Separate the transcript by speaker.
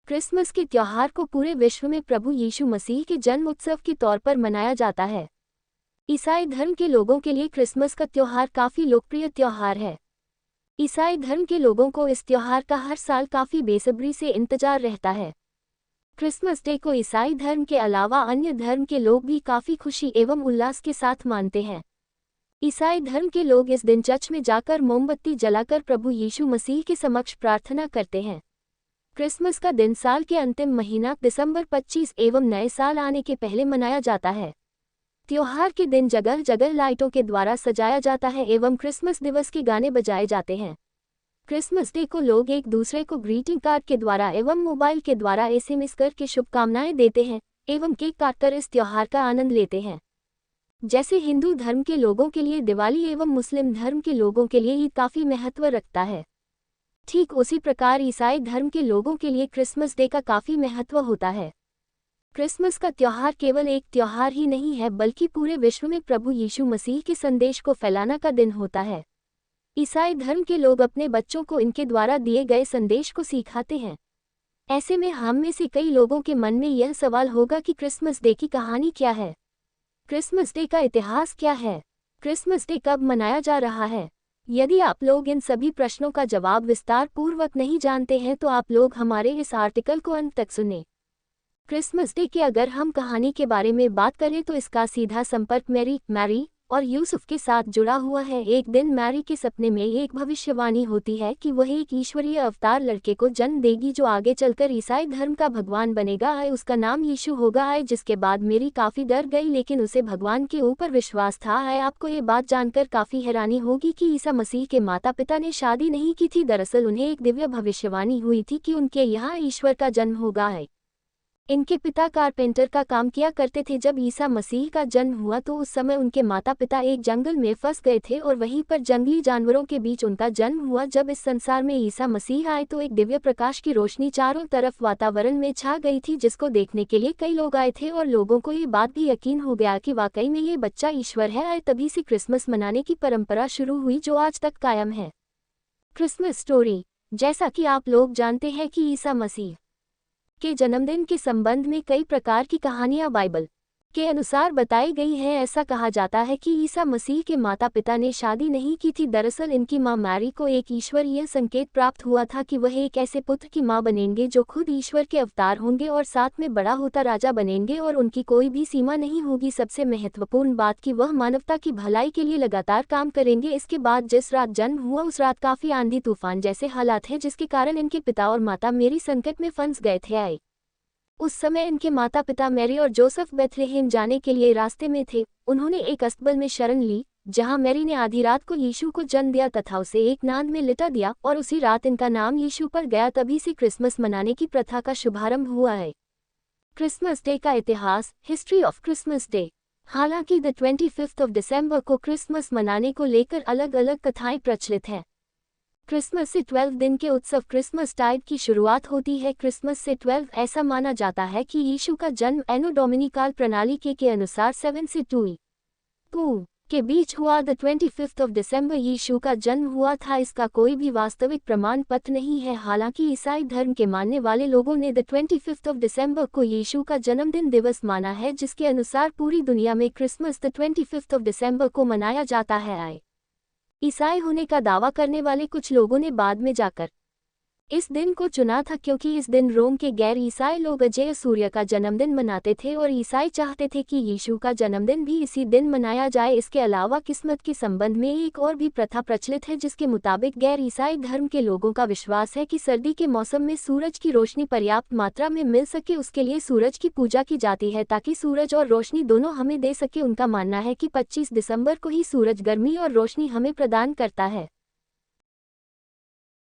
Speaker 1: Christmas के त्योहार को पूरे विश्व में प्रभु यीशु मसीह के जन्म उत्सव के तौर पर मनाया जाता है। ईसाई धर्म के लोगों के लिए क्रिसमस का त्योहार काफ़ी लोकप्रिय त्योहार है। ईसाई धर्म के लोगों को इस त्योहार का हर साल काफ़ी बेसब्री से इंतजार रहता है। क्रिसमस डे को ईसाई धर्म के अलावा अन्य धर्म के लोग भी काफ़ी खुशी एवं उल्लास के साथ मानते हैं। ईसाई धर्म के लोग इस दिन चर्च में जाकर मोमबत्ती जलाकर प्रभु यीशु मसीह के समक्ष प्रार्थना करते हैं। क्रिसमस का दिन साल के अंतिम महीना दिसंबर 25 एवं नए साल आने के पहले मनाया जाता है। त्योहार के दिन जगह जगह लाइटों के द्वारा सजाया जाता है एवं क्रिसमस दिवस के गाने बजाए जाते हैं। क्रिसमस डे को लोग एक दूसरे को ग्रीटिंग कार्ड के द्वारा एवं मोबाइल के द्वारा एसएमएस करके शुभकामनाएं देते हैं एवं केक काटकर इस त्योहार का आनंद लेते हैं। जैसे हिंदू धर्म के लोगों के लिए दिवाली एवं मुस्लिम धर्म के लोगों के लिए ईद काफ़ी महत्व रखता है, ठीक उसी प्रकार ईसाई धर्म के लोगों के लिए क्रिसमस डे का काफ़ी महत्व होता है। क्रिसमस का त्योहार केवल एक त्योहार ही नहीं है बल्कि पूरे विश्व में प्रभु यीशु मसीह के संदेश को फैलाना का दिन होता है। ईसाई धर्म के लोग अपने बच्चों को इनके द्वारा दिए गए संदेश को सिखाते हैं। ऐसे में हम में से कई लोगों के मन में यह सवाल होगा कि क्रिसमस डे की कहानी क्या है, क्रिसमस डे का इतिहास क्या है, क्रिसमस डे कब मनाया जा रहा है। यदि आप लोग इन सभी प्रश्नों का जवाब विस्तार पूर्वक नहीं जानते हैं तो आप लोग हमारे इस आर्टिकल को अंत तक सुनें। क्रिसमस डे की अगर हम कहानी के बारे में बात करें तो इसका सीधा संपर्क मैरी और यूसुफ के साथ जुड़ा हुआ है। एक दिन मैरी के सपने में एक भविष्यवाणी होती है कि वह एक ईश्वरीय अवतार लड़के को जन्म देगी जो आगे चलकर ईसाई धर्म का भगवान बनेगा। उसका नाम यीशु होगा। जिसके बाद मेरी काफ़ी डर गई लेकिन उसे भगवान के ऊपर विश्वास था। आपको ये बात जानकर काफ़ी हैरानी होगी कि ईसा मसीह के माता पिता ने शादी नहीं की थी। दरअसल उन्हें एक दिव्य भविष्यवाणी हुई थी कि उनके यहाँ ईश्वर का जन्म होगा। इनके पिता कारपेंटर का काम किया करते थे। जब ईसा मसीह का जन्म हुआ तो उस समय उनके माता पिता एक जंगल में फंस गए थे और वहीं पर जंगली जानवरों के बीच उनका जन्म हुआ। जब इस संसार में ईसा मसीह आए तो एक दिव्य प्रकाश की रोशनी चारों तरफ वातावरण में छा गई थी जिसको देखने के लिए कई लोग आए थे और लोगों को ये बात भी यकीन हो गया कि वाकई में ये बच्चा ईश्वर है। तभी से क्रिसमस मनाने की परंपरा शुरू हुई जो आज तक कायम है। Christmas story. जैसा कि आप लोग जानते हैं कि ईसा मसीह के जन्मदिन के संबंध में कई प्रकार की कहानियां बाइबल के अनुसार बताई गई हैं। ऐसा कहा जाता है कि ईसा मसीह के माता पिता ने शादी नहीं की थी। दरअसल इनकी मां मैरी को एक ईश्वरीय संकेत प्राप्त हुआ था कि वह एक ऐसे पुत्र की मां बनेंगे जो खुद ईश्वर के अवतार होंगे और साथ में बड़ा होता राजा बनेंगे और उनकी कोई भी सीमा नहीं होगी। सबसे महत्वपूर्ण बात कि वह मानवता की भलाई के लिए लगातार काम करेंगे। इसके बाद जिस रात जन्म हुआ उस रात काफ़ी आंधी तूफान जैसे हालात हैं जिसके कारण इनके पिता और माता मेरी संकट में फंस गए थे। उस समय इनके माता पिता मैरी और जोसेफ बेथलेहेम जाने के लिए रास्ते में थे। उन्होंने एक अस्तबल में शरण ली जहां मैरी ने आधी रात को यीशु को जन्म दिया तथा उसे एक नाद में लिटा दिया और उसी रात इनका नाम यीशु पर गया। तभी से क्रिसमस मनाने की प्रथा का शुभारंभ हुआ है। क्रिसमस डे का इतिहास। History of Christmas day. हालांकि 25 दिसंबर को क्रिसमस मनाने को लेकर अलग अलग कथाएं प्रचलित हैं। क्रिसमस से 12 दिन के उत्सव क्रिसमस टाइड की शुरुआत होती है। क्रिसमस से 12 ऐसा माना जाता है कि यीशु का जन्म एनो डोमिनी काल प्रणाली के अनुसार 7 से 2 के बीच हुआ। 25 दिसंबर यीशु का जन्म हुआ था। इसका कोई भी वास्तविक प्रमाण पत्र नहीं है। हालांकि ईसाई धर्म के मानने वाले लोगों ने 25 दिसंबर को यीशु का जन्मदिन दिवस माना है जिसके अनुसार पूरी दुनिया में क्रिसमस 25 दिसंबर को मनाया जाता है। ईसाई होने का दावा करने वाले कुछ लोगों ने बाद में जाकर इस दिन को चुना था क्योंकि इस दिन रोम के गैर ईसाई लोग अजय सूर्य का जन्मदिन मनाते थे और ईसाई चाहते थे कि यीशु का जन्मदिन भी इसी दिन मनाया जाए। इसके अलावा किस्मत के संबंध में एक और भी प्रथा प्रचलित है जिसके मुताबिक गैर ईसाई धर्म के लोगों का विश्वास है कि सर्दी के मौसम में सूरज की रोशनी पर्याप्त मात्रा में मिल सके उसके लिए सूरज की पूजा की जाती है ताकि सूरज और रोशनी दोनों हमें दे सके। उनका मानना है कि 25 दिसंबर को ही सूरज गर्मी और रोशनी हमें प्रदान करता है।